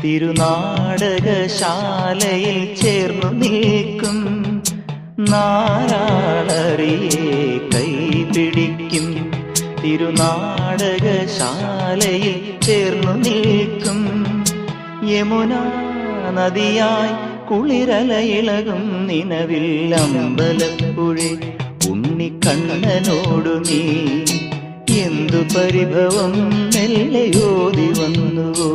തിരുനാടകശാലയിൽ ചേർന്നു നിൽക്കും നാരാളറിയെ കൈപിടിക്കും. തിരുനാടകശാലയിൽ ചേർന്നു നിൽക്കും യമുന നദിയായി കുളിരലയിളകും നിലവിൽ അമ്പലപ്പുഴെ ഉണ്ണിക്കണ്ണനോടു നീ എന്തു പരിഭവം മെല്ലയോതി വന്നുവോ.